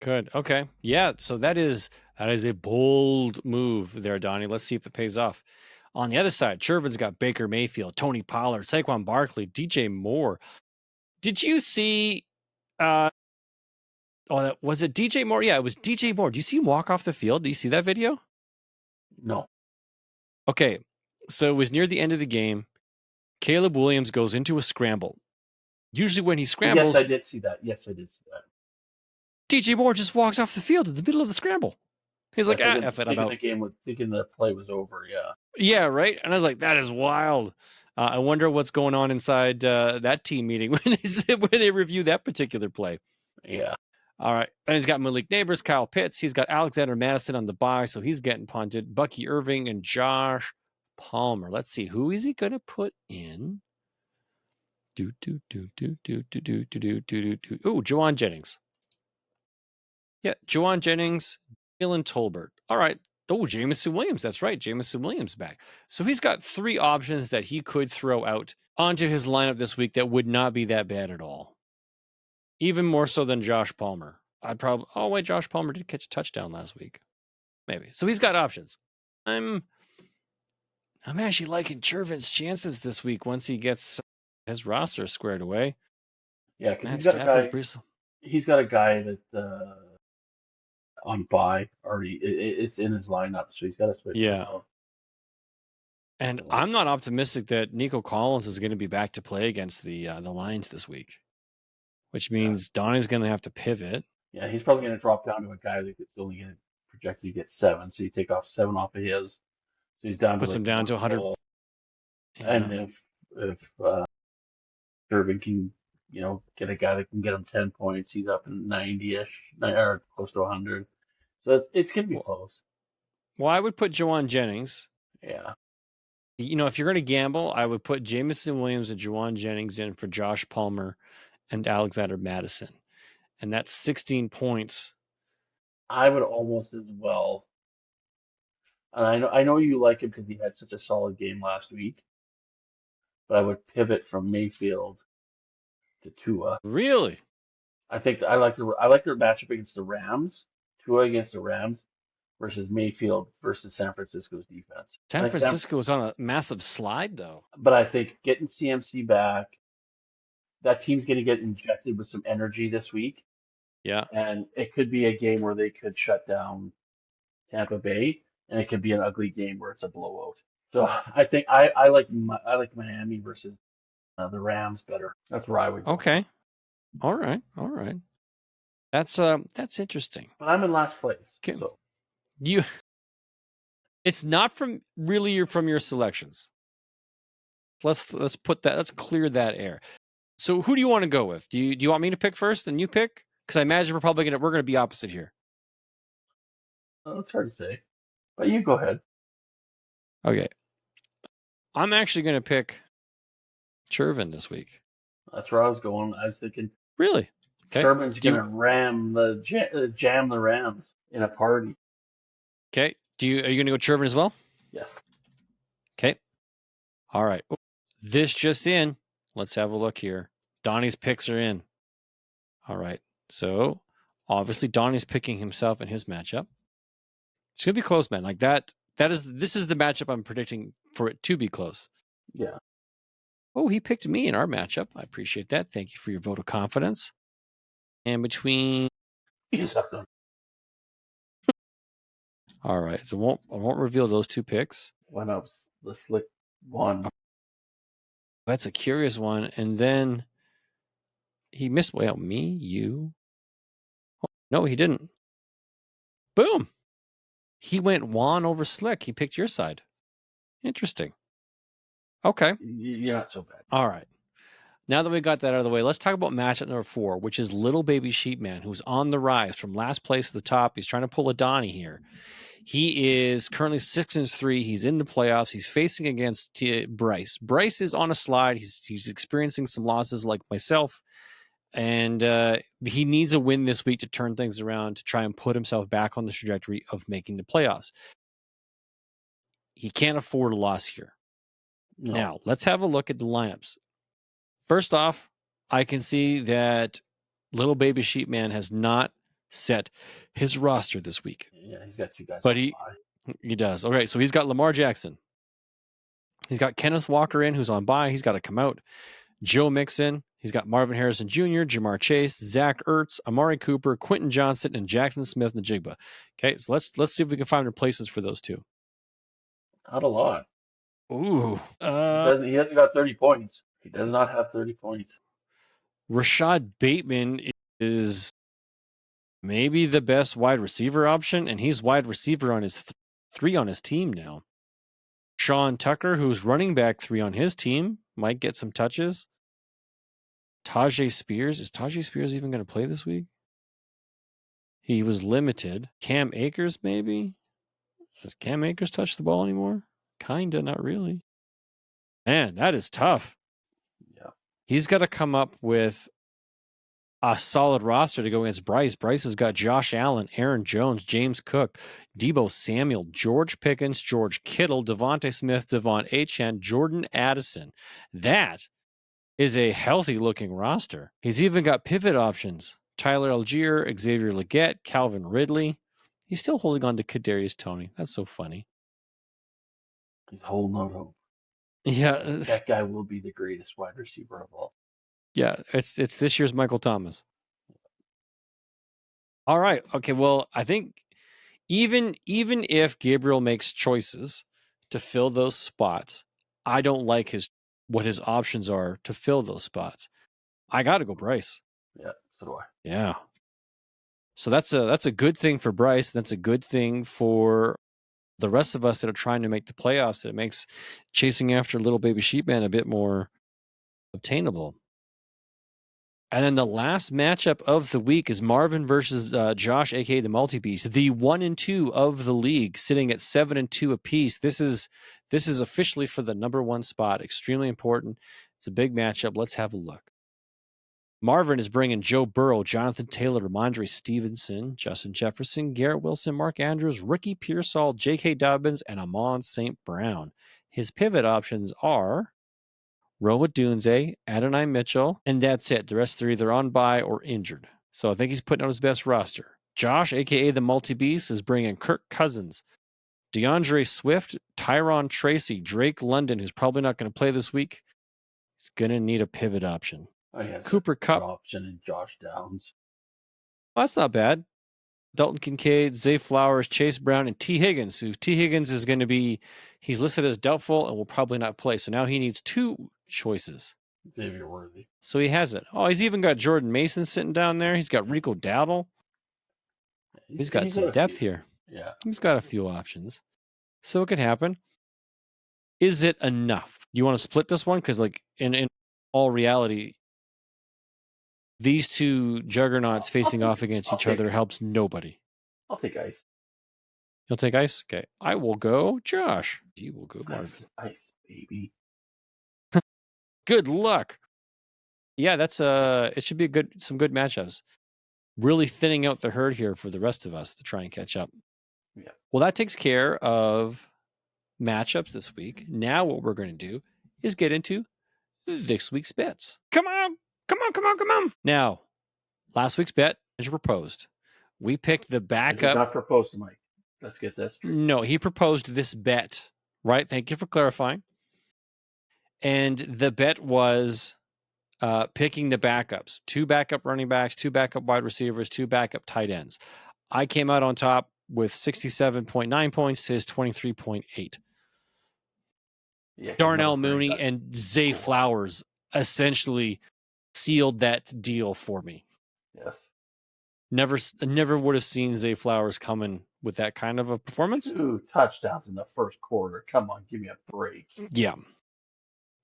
Good. Okay. Yeah. So that is a bold move there, Donnie. Let's see if it pays off. On the other side, Chervin's got Baker Mayfield, Tony Pollard, Saquon Barkley, DJ Moore. Did you see? Was it DJ Moore? Yeah, it was DJ Moore. Do you see him walk off the field? Do you see that video? no. Okay. So it was near the end of the game. Caleb Williams goes into a scramble. Usually when he Yes, I scrambles, did see that. Yes, I did see that. DJ Moore just walks off the field in the middle of the scramble. He's Yeah, like, F it, I'm out. thinking the play was over. Yeah. Yeah, right. And I was like, that is wild. I wonder what's going on inside that team meeting when they review that particular play. Yeah. All right. And he's got Malik Neighbors, Kyle Pitts. He's got Alexander Madison on the bye, so he's getting punted. Bucky Irving and Josh Palmer. Let's see. Who is he going to put in? Oh, Juwan Jennings. Yeah, Juwan Jennings, Jalen Tolbert. All right. Oh, Jameson Williams. That's right. Jameson Williams back. So he's got 3 options that he could throw out onto his lineup this week that would not be that bad at all. Even more so than Josh Palmer. Josh Palmer did catch a touchdown last week. Maybe. So he's got options. I'm actually liking Chervin's chances this week once he gets his roster squared away. Yeah, because Matt Stafford, he's got a guy that on bye already. It's in his lineup, so he's got to switch it out. And I'm not optimistic that Nico Collins is going to be back to play against the Lions this week, which means Donnie's going to have to pivot. Yeah, he's probably going to drop down to a guy that's only going to project to get 7, so you take off 7 off of his, so he's down puts to him down to 100. Yeah. And if Durbin can get a guy that can get him 10 points, he's up in 90-ish or close to 100. So it's going to be close. Well, I would put Juwan Jennings. Yeah. If you're going to gamble, I would put Jameson Williams and Juwan Jennings in for Josh Palmer and Alexander Madison. And that's 16 points. I would almost as well. And I know you like him because he had such a solid game last week, but I would pivot from Mayfield to Tua. Really? I think I like their matchup against the Rams. Tua against the Rams versus Mayfield versus San Francisco's defense. San Francisco is on a massive slide, though. But I think getting CMC back, that team's going to get injected with some energy this week. Yeah. And it could be a game where they could shut down Tampa Bay, and it could be an ugly game where it's a blowout. So I think I like Miami versus the Rams better. That's where I would go. Okay. All right. That's interesting. But I'm in last place. Okay. So it's not from your selections. Let's put that. Let's clear that air. So who do you want to go with? Do you want me to pick first and you pick? Because I imagine we're gonna be opposite here. It's hard to say, but you go ahead. Okay. I'm actually going to pick Chervin this week. That's where I was going. I was thinking. Really? Okay. Sherman's going to jam the Rams in a party. Okay. Are you going to go Chervin as well? Yes. Okay. All right. This just in. Let's have a look here. Donnie's picks are in. All right. So obviously Donnie's picking himself in his matchup. It's going to be close, man. Like that. This is the matchup I'm predicting for it to be close. Yeah. Oh, he picked me in our matchup. I appreciate that. Thank you for your vote of confidence. And between. All right. So I won't reveal those 2 picks. Why not the slick one? That's a curious one. And then he missed. Well, me, you. Oh, no, he didn't. Boom. He went Juan over Slick. He picked your side. Interesting. Okay. You're not so bad. All right. Now that we got that out of the way, let's talk about matchup number 4, which is Little Baby Sheepman, who's on the rise from last place to the top. He's trying to pull a Donnie here. He is currently 6-3. He's in the playoffs. He's facing against Bryce. Bryce is on a slide. He's experiencing some losses like myself. And he needs a win this week to turn things around to try and put himself back on the trajectory of making the playoffs. He can't afford a loss here. No. Now, let's have a look at the lineups. First off, I can see that Little Baby Sheepman has not set his roster this week. Yeah, he's got 2 guys. But he does. Okay, so he's got Lamar Jackson. He's got Kenneth Walker in, who's on bye. He's got to come out. Joe Mixon. He's got Marvin Harrison Jr., Jamar Chase, Zach Ertz, Amari Cooper, Quentin Johnson, and Jackson Smith-Njigba. Okay, so let's see if we can find replacements for those two. Not a lot. Ooh. He hasn't got 30 points. He does not have 30 points. Rashad Bateman is maybe the best wide receiver option, and he's wide receiver on his 3 on his team now. Sean Tucker, who's running back 3 on his team, might get some touches. Tajay Spears. Is Tajay Spears even going to play this week? He was limited. Cam Akers, maybe? Does Cam Akers touch the ball anymore? Kinda, not really. Man, that is tough. Yeah. He's got to come up with a solid roster to go against Bryce. Bryce has got Josh Allen, Aaron Jones, James Cook, Deebo Samuel, George Pickens, George Kittle, Devontae Smith, Devon Achane, Jordan Addison. That is a healthy-looking roster. He's even got pivot options. Tyler Algier, Xavier Legette, Calvin Ridley. He's still holding on to Kadarius Toney. That's so funny. He's holding out hope. Yeah. That guy will be the greatest wide receiver of all. Yeah, it's this year's Michael Thomas. All right. Okay, well, I think even if Gabriel makes choices to fill those spots, I don't like what his options are to fill those spots. I got to go Bryce. Yeah, so do I. Yeah. So that's a good thing for Bryce. That's a good thing for the rest of us that are trying to make the playoffs. It makes chasing after Little Baby Sheepman a bit more obtainable. And then the last matchup of the week is Marvin versus Josh, aka the Multi-Beast, the 1 and 2 of the league, sitting at 7 and 2 apiece. This is officially for the number 1 spot. Extremely important. It's a big matchup. Let's have a look. Marvin is bringing Joe Burrow, Jonathan Taylor, Ramondre Stevenson, Justin Jefferson, Garrett Wilson, Mark Andrews, Ricky Pearsall, J.K. Dobbins, and Amon St. Brown. His pivot options are Roma Dunze, Adonai Mitchell, and that's it. The rest are either on bye or injured. So I think he's putting out his best roster. Josh, a.k.a. the Multi-Beast, is bringing Kirk Cousins, DeAndre Swift, Tyron Tracy, Drake London, who's probably not going to play this week. He's going to need a pivot option. Oh, he has Cooper Kupp option and Josh Downs. Well, that's not bad. Dalton Kincaid, Zay Flowers, Chase Brown, and T. Higgins. Who T. Higgins is going to be, he's listed as doubtful and will probably not play. So now he needs 2 choices. Xavier Worthy. So he has it. Oh, he's even got Jordan Mason sitting down there. He's got Rico Dowdle. He's got some depth here. Yeah. He's got a few options. So it could happen. Is it enough? You want to split this one? Because like in all reality, these 2 juggernauts facing off against each other helps nobody. I'll take ice. You'll take ice? Okay. I will go Josh. You will go Marvin. Ice, baby. Good luck. Yeah, that's it should be some good matchups. Really thinning out the herd here for the rest of us to try and catch up. Yeah. Well, that takes care of matchups this week. Now what we're going to do is get into this week's bets. Come on. Now, last week's bet, as you proposed, we picked the backup. I did not propose to Mike. Let's get that straight. No, he proposed this bet, right? Thank you for clarifying. And the bet was picking the backups, 2 backup running backs, 2 backup wide receivers, 2 backup tight ends. I came out on top with 67.9 points to his 23.8. Yeah, he's another Darnell great Mooney and Zay scorer. Flowers essentially sealed that deal for me. Yes. Never would have seen Zay Flowers coming with that kind of a performance. 2 touchdowns in the first quarter. Come on, give me a break. Yeah,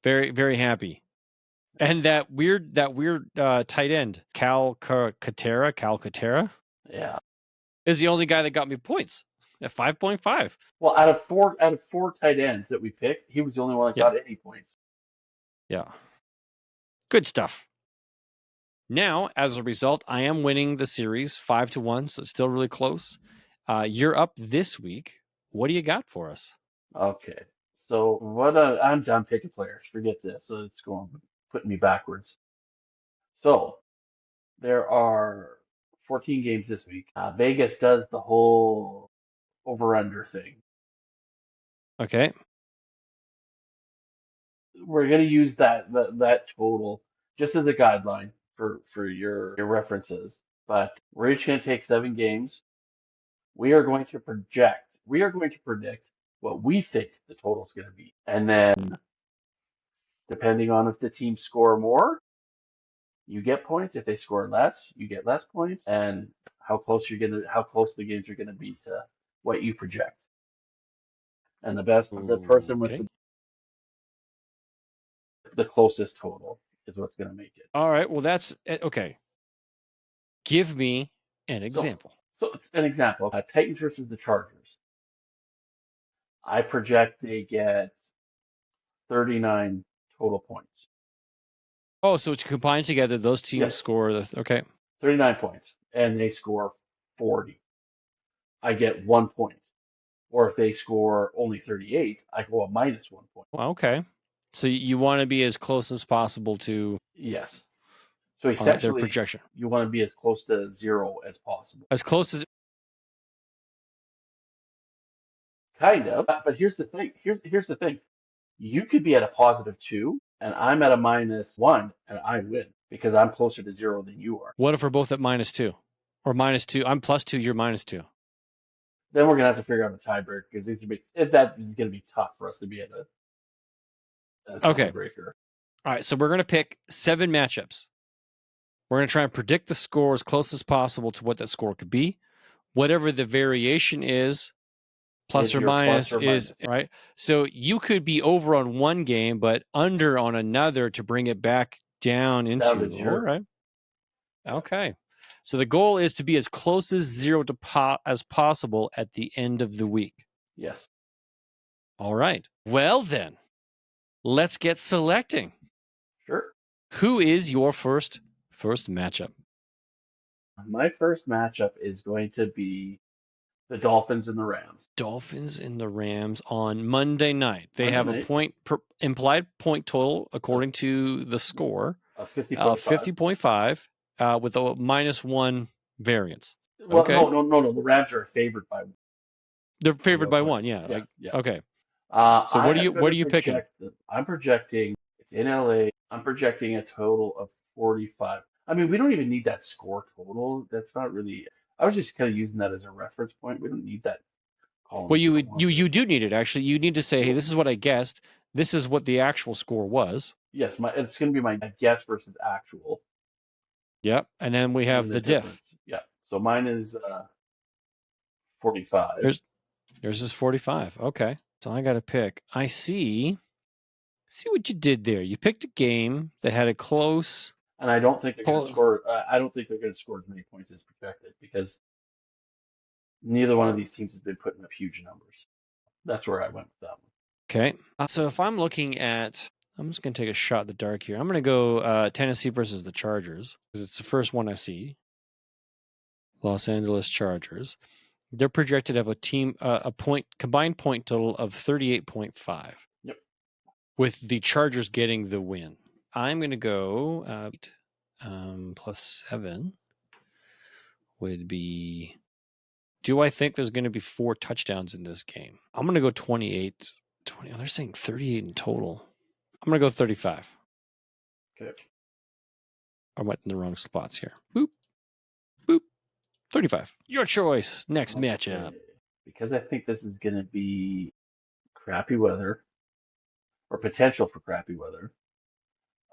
very very happy. And that weird tight end Calcaterra Yeah. is the only guy that got me points at 5.5. Well, out of four tight ends that we picked, he was the only one that Yeah, got any points. yeah, good stuff. Now, as a result, I am winning the series 5-1, so it's still really close. You're up this week. What do you got for us? Okay. So I'm done picking players. Forget this. So it's putting me backwards. So there are 14 games this week. Vegas does the whole over/under thing. Okay. We're going to use that total just as a guideline for your references. But we're each going to take 7 games. We are going to project. We are going to predict what we think the total is going to be, and then depending on if the teams score more, you get points. If they score less, you get less points, and how close the games are gonna be to what you project. And the person with Okay. the closest total is what's gonna make it. All right. Well, that's okay. Give me an So, example. so it's an example: Titans versus the Chargers. I project they get 39 total points. Oh, so it's combined together. Those teams Yes, score okay. 39 points, and they score 40. I get 1 point. Or if they score only 38, I go a -1 point. Well, okay. So you want to be as close as possible to Yes. So their essentially, projection. you want to be as close to zero as possible. As close as Kind of. But here's the thing. Here's the thing. You could be at a +2, and I'm at a -1, and I win because I'm closer to zero than you are. what if we're both at -2 or -2? I'm +2, you're -2. Then we're gonna have to figure out a tiebreaker because that is gonna be tough for us to be at a Okay. tiebreaker. All right. So we're going to pick 7 matchups. We're going to try and predict the score as close as possible to what that score could be. Whatever the variation is, plus Is or your plus minus or is minus right. So you could be over on one game, but under on another to bring it back down down to into. All zero? right. Yeah. Okay. So the goal is to be as close as zero as possible at the end of the week. Yes. All right. Well, then, let's get selecting. Sure. Who is your first matchup? My first matchup is going to be the Dolphins and the Rams. Dolphins and the Rams on Monday night. They Monday have a night point implied point total of, according to the score of 50.5. 50.5 with a -1 variance. Well, Okay. no. The Rams are favored by They're a favored real by quick. 1. Yeah. Yeah, yeah. Okay. So I am going what to are you picking? project. I'm projecting. It's in LA. I'm projecting a total of 45. I mean, we don't even need that score total. That's not really. I was just kind of using that as a reference point. We don't need that column Well, if we don't want to. you do need it actually. You need to say, "Hey, Well, this is what I guessed. This is what the actual score was." yes, it's going to be my guess versus actual, Yep. And then we and have then the the diff. difference. Yeah. So mine is 45. Yours is 45. Okay. So I got to pick. I see what you did there. You picked a game that had a close. And I don't think they're going to close score. I don't think they're going to score as many points as projected because neither one of these teams has been putting up huge numbers. That's where I went with that one. okay. So if I'm looking at, I'm just going to take a shot in the dark here. I'm going to go Tennessee versus the Chargers because it's the first one I see. Los Angeles Chargers. They're projected to have a combined point total of 38.5. Yep. With the Chargers getting the win. I'm going to go +7 would be. Do I think there's going to be 4 touchdowns in this game? I'm going to go 28. 20. Oh, they're saying 38 in total. I'm going to go 35. Okay. I went in the wrong spots here. Boop. Boop. 35. Your choice. Next matchup. Because I think this is going to be crappy weather. or potential for crappy weather.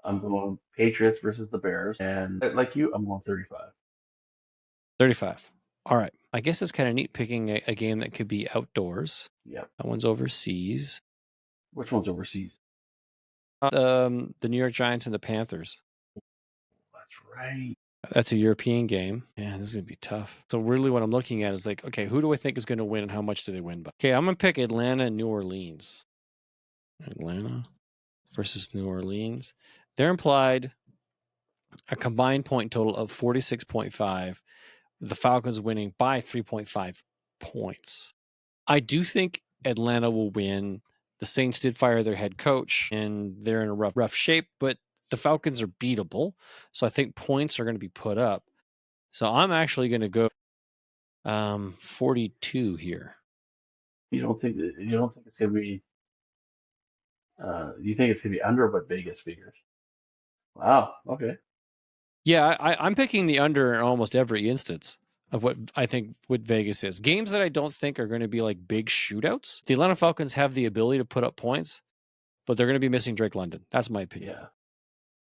I'm going Patriots versus the Bears, and like you, I'm going 35. 35. All right. I guess it's kind of neat picking a game that could be outdoors. Yep. That one's overseas. Which one's overseas? The New York Giants and the Panthers. That's right. That's a European game. Yeah, this is going to be tough. So really what I'm looking at is like, okay, who do I think is going to win and how much do they win by? Okay, I'm going to pick Atlanta and New Orleans. Atlanta versus New Orleans. They're implied a combined point total of 46.5. The Falcons winning by 3.5 points. I do think Atlanta will win. The Saints did fire their head coach, and they're in a rough shape, but the Falcons are beatable. So I think points are going to be put up. So I'm actually going to go 42 here. You don't think it's gonna be? You think it's gonna be under what Vegas figures? Wow. Okay. Yeah, I'm picking the under in almost every instance of what I think what Vegas is. Games that I don't think are going to be like big shootouts. The Atlanta Falcons have the ability to put up points, but they're going to be missing Drake London. That's my opinion. Yeah.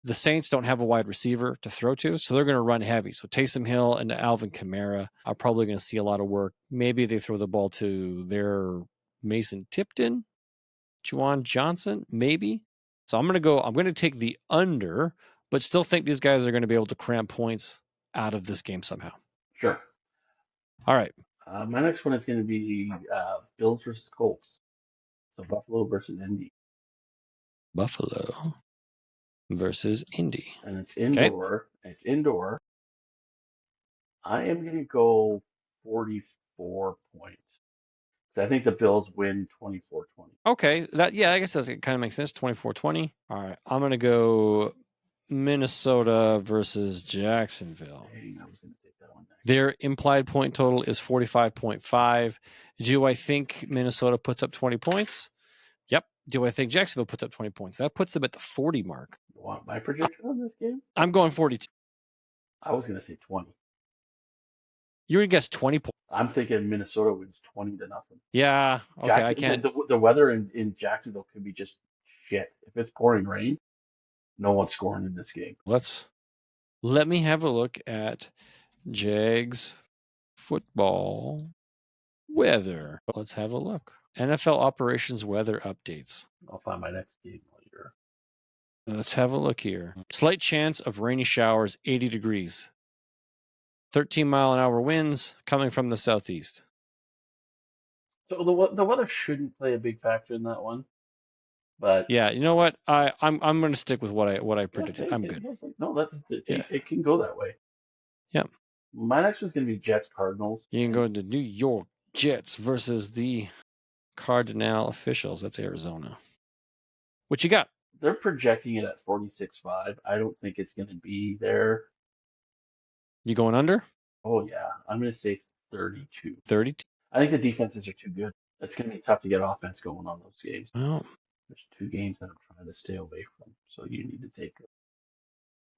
The Saints don't have a wide receiver to throw to, so they're going to run heavy. So Taysom Hill and Alvin Kamara are probably going to see a lot of work. Maybe they throw the ball to their Mason Tipton, Juwan Johnson, maybe. So I'm going to take the under, but still think these guys are going to be able to cram points out of this game somehow. Sure. All right. My next one is going to be Bills versus Colts. So Buffalo versus Indy. Buffalo versus Indy. And it's indoor. Okay. It's indoor. I am going to go 44 points. So I think the Bills win 24-20. Okay. I guess that kind of makes sense. 24-20. All right. I'm going to go Minnesota versus Jacksonville. Dang, I was going to take that one next. Their implied point total is 45.5. Do I think Minnesota puts up 20 points? Yep. Do I think Jacksonville puts up 20 points? That puts them at the 40 mark. You want my prediction on this game? I'm going 42. I was going to say 20. You're going to guess 20 points. I'm thinking Minnesota wins 20-0. Yeah. Okay. I can't. The weather in Jacksonville could be just shit. If it's pouring rain, no one's scoring in this game. Let me have a look at Jags football weather. Let's have a look. NFL operations weather updates. I'll find my next game later. Let's have a look here. Slight chance of rainy showers, 80 degrees. 13-mile-an-hour winds coming from the southeast. So the weather shouldn't play a big factor in that one, but yeah, you know what? I'm going to stick with what I predicted. Yeah, I'm good. No, it can go that way. Yeah. My next one's going to be Jets Cardinals. You can go to New York Jets versus the Cardinal officials. That's Arizona. What you got? They're projecting it at 46.5. I don't think it's going to be there. You going under? Oh yeah, I'm going to say 32. 32. I think the defenses are too good. It's going to be tough to get offense going on those games. Well, there's two games that I'm trying to stay away from, so you need to take it.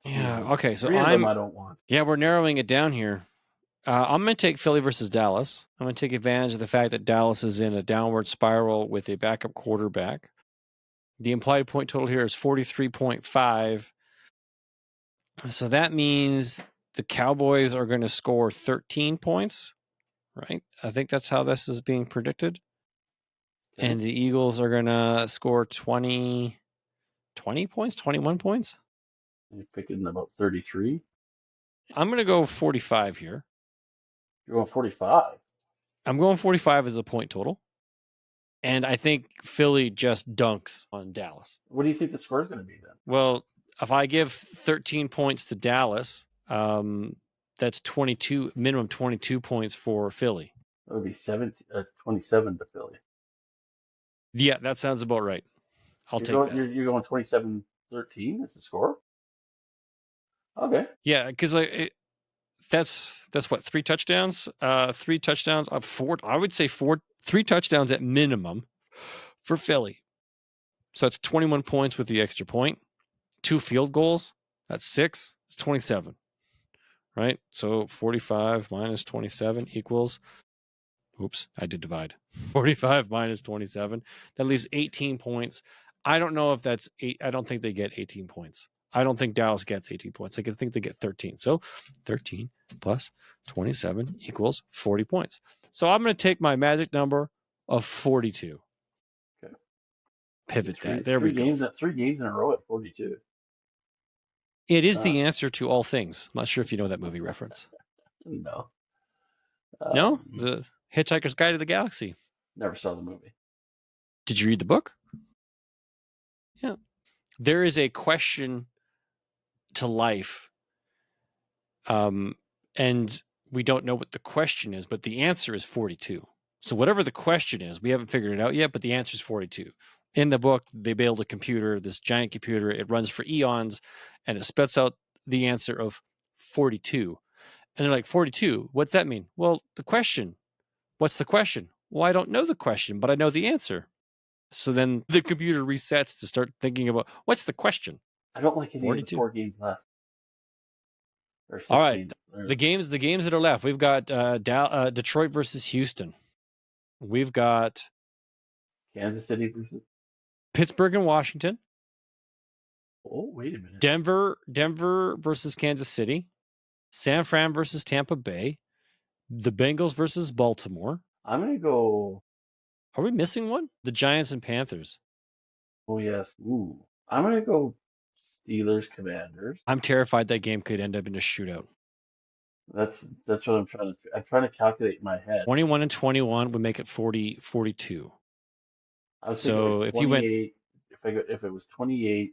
Yeah. Okay. So I don't want. Yeah, we're narrowing it down here. I'm going to take Philly versus Dallas. I'm going to take advantage of the fact that Dallas is in a downward spiral with a backup quarterback. The implied point total here is 43.5. So that means the Cowboys are going to score 13 points, right? I think that's how this is being predicted. Okay. And the Eagles are going to score 20 points, 21 points. You're picking about 33. I'm going to go 45 here. You're going 45? I'm going 45 as a point total. And I think Philly just dunks on Dallas. What do you think the score is going to be then? Well, if I give 13 points to Dallas, that's 22, minimum 22 points for Philly. That would be 27 to Philly. Yeah, that sounds about right. I'll take that. You're going 27-13 as the score? Okay. Yeah, because that's what, 3 touchdowns? 3 touchdowns. I would say 3 touchdowns at minimum for Philly. So that's 21 points with the extra point. 2 field goals. That's 6. It's 27. Right? So 45 minus 27 equals. Oops, I did divide. 45 minus 27. That leaves 18 points. I don't know if that's 8. I don't think they get 18 points. I don't think Dallas gets 18 points. I think they get 13. So 13 plus 27 equals 40 points. So I'm going to take my magic number of 42. Okay. Pivot that. There we go. Three games in a row at 42. It is the answer to all things. I'm not sure if you know that movie reference. No. No? The Hitchhiker's Guide to the Galaxy. Never saw the movie. Did you read the book? Yeah. There is a question to life. And we don't know what the question is, but the answer is 42. So whatever the question is, we haven't figured it out yet, but the answer is 42. In the book, they build a computer, this giant computer. It runs for eons, and it spits out the answer of 42. And they're like, 42, what's that mean? Well, the question. What's the question? Well, I don't know the question, but I know the answer. So then the computer resets to start thinking about, what's the question? I don't like any 42. of the 4 games left. Or 6 All right. games. The games that are left. We've got Detroit versus Houston. We've got Kansas City versus Pittsburgh and Washington. Oh, wait a minute. Denver versus Kansas City. San Fran versus Tampa Bay. The Bengals versus Baltimore. I'm going to go. Are we missing one? The Giants and Panthers. Oh, yes. Ooh. I'm going to go Steelers Commanders. I'm terrified that game could end up in a shootout. That's what I'm trying to calculate in my head. 21 and 21 would make it 40-42. I was So thinking if you went, if it was 28-21,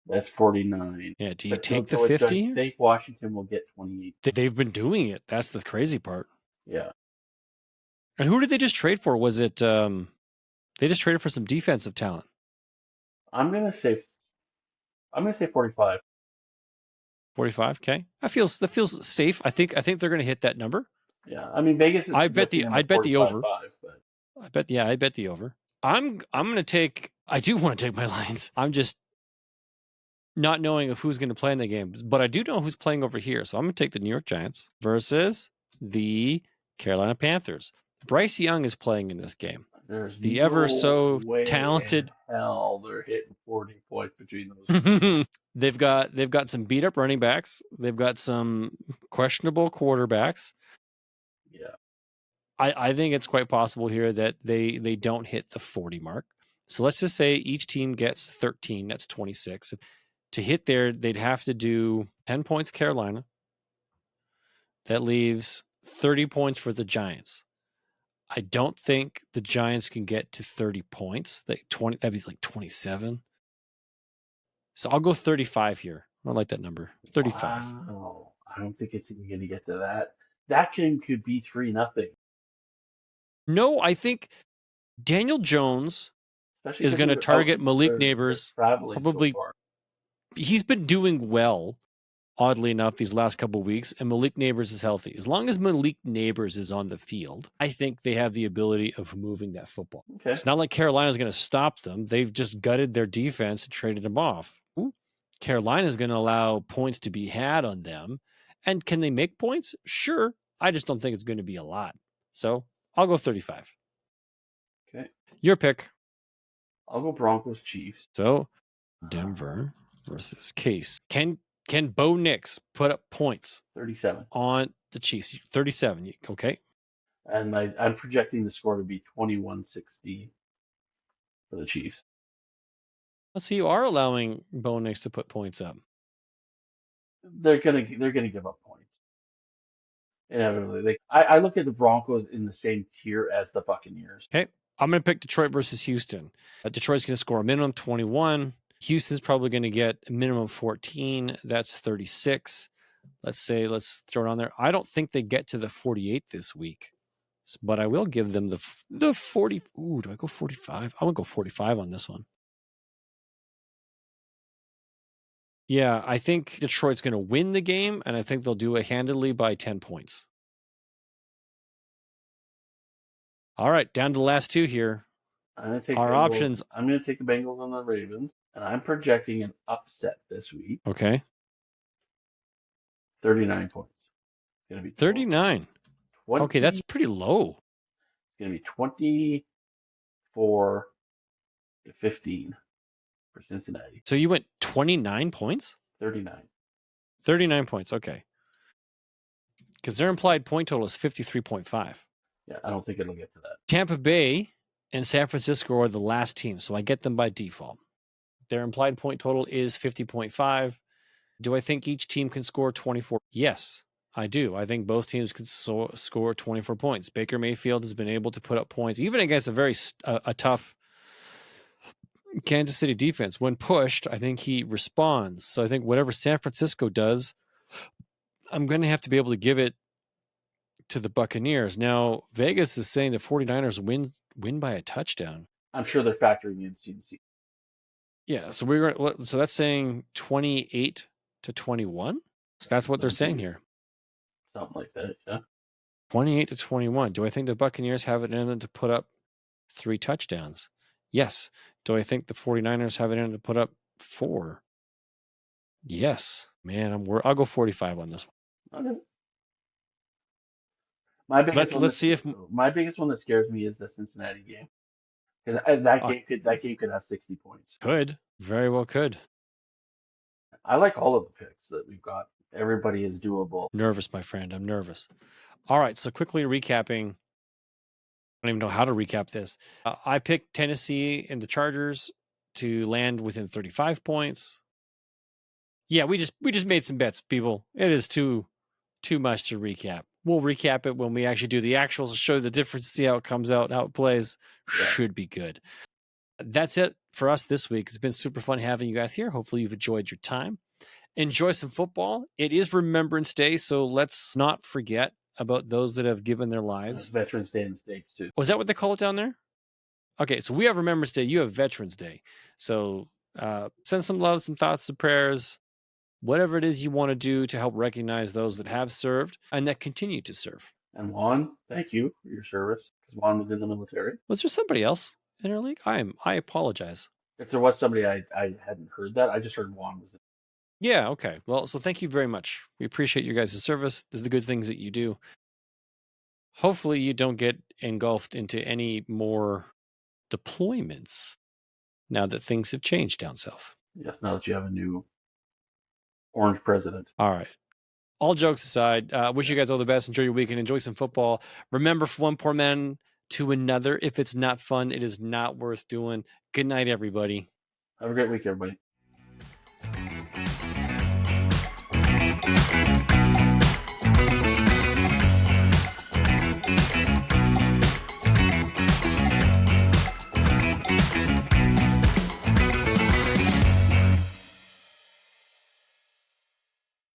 that's 49. yeah, do you But take the 50? I think Washington will get 28. They've been doing it. That's the crazy part. Yeah. And who did they just trade for? Was it they just traded for some defensive talent? I'm gonna say 45. 45. Okay, that feels safe. I think they're going to hit that number. Yeah, I mean Vegas is I'd bet the over. but I bet the over. I'm going to take. I do want to take my Lions. I'm just not knowing of who's going to play in the game, but I do know who's playing over here. So I'm going to take the New York Giants versus the Carolina Panthers. Bryce Young is playing in this game. There's the no ever so way talented. In hell, they're hitting 40 points between those. They've got some beat up running backs. They've got some questionable quarterbacks. Yeah, I think it's quite possible here that they don't hit the 40 mark. So let's just say each team gets 13. That's 26. To hit there, they'd have to do 10 points Carolina. That leaves 30 points for the Giants. I don't think the Giants can get to 30 points. That'd be like 27. So I'll go 35 here. I like that number. 35. Wow. I don't think it's even going to get to that. That game could be 3-0. No, I think Daniel Jones Especially is going to target Malik Neighbors. Probably. So he's been doing well, oddly enough, these last couple of weeks, and Malik Neighbors is healthy. As long as Malik Neighbors is on the field, I think they have the ability of moving that football. Okay. It's not like Carolina's going to stop them. They've just gutted their defense and traded them off. Carolina's going to allow points to be had on them. And can they make points? Sure. I just don't think it's going to be a lot. So I'll go 35. Okay. Your pick. I'll go Broncos Chiefs. So Denver versus Case. Can Bo Nix put up points? 37 on the Chiefs. 37. Okay. And I'm projecting the score to be 21-16 for the Chiefs. So you are allowing Bo Nix to put points up. They're gonna give up points. Inevitably. I look at the Broncos in the same tier as the Buccaneers. Okay. I'm going to pick Detroit versus Houston. Detroit's going to score a minimum 21. Houston's probably going to get a minimum 14. That's 36. Let's throw it on there. I don't think they get to the 48 this week, but I will give them the 40. Ooh, do I go 45? I would go 45 on this one. Yeah, I think Detroit's going to win the game, and I think they'll do it handily by 10 points. All right, down to the last two here. I'm going to take our options. I'm going to take the Bengals on the Ravens, and I'm projecting an upset this week. Okay. 39 points. It's going to be 39. 20, okay, that's pretty low. It's going to be 24-17. 15 for Cincinnati. So you went 29 points? 39. 39 points. Okay. Because their implied point total is 53.5. Yeah, I don't think it'll get to that. Tampa Bay and San Francisco are the last team, so I get them by default. Their implied point total is 50.5. Do I think each team can score 24? Yes, I do. I think both teams can score 24 points. Baker Mayfield has been able to put up points, even against a very tough Kansas City defense. When pushed, I think he responds. So I think whatever San Francisco does, I'm going to have to be able to give it to the Buccaneers. Now, Vegas is saying the 49ers win by a touchdown. I'm sure they're factoring in CDC. Yeah, so so that's saying 28-21. So that's what they're saying here. Something like that, yeah. 28-21. Do I think the Buccaneers have it in them to put up 3 touchdowns? Yes. Do I think the 49ers have it in to put up 4? Yes. Man, I'll go 45 on this one. Okay. My biggest one that scares me is the Cincinnati game. Because that game could have 60 points. Could. Very well could. I like all of the picks that we've got. Everybody is doable. Nervous, my friend. I'm nervous. All right, so quickly recapping. I don't even know how to recap this. I picked Tennessee and the Chargers to land within 35 points. Yeah, we just made some bets, people. It is too much to recap. We'll recap it when we actually do the actuals, show the difference, see how it comes out, how it plays. Yeah. Should be good. That's it for us this week. It's been super fun having you guys here. Hopefully you've enjoyed your time. Enjoy some football. It is Remembrance Day, so let's not forget about those that have given their lives. It's Veterans Day in the States, too. Oh, is that what they call it down there? Okay, so we have Remembrance Day. You have Veterans Day. So send some love, some thoughts, some prayers, whatever it is you want to do to help recognize those that have served and that continue to serve. And Juan, thank you for your service, because Juan was in the military. Was there somebody else in our league? I apologize. If there was somebody, I hadn't heard that. I just heard Juan was in. Yeah, okay. Well, so thank you very much. We appreciate your guys' service, the good things that you do. Hopefully you don't get engulfed into any more deployments now that things have changed down south. Yes, now that you have a new orange president. All right. All jokes aside, wish you guys all the best. Enjoy your weekend. Enjoy some football. Remember, from one poor man to another, if it's not fun, it is not worth doing. Good night, everybody. Have a great week, everybody.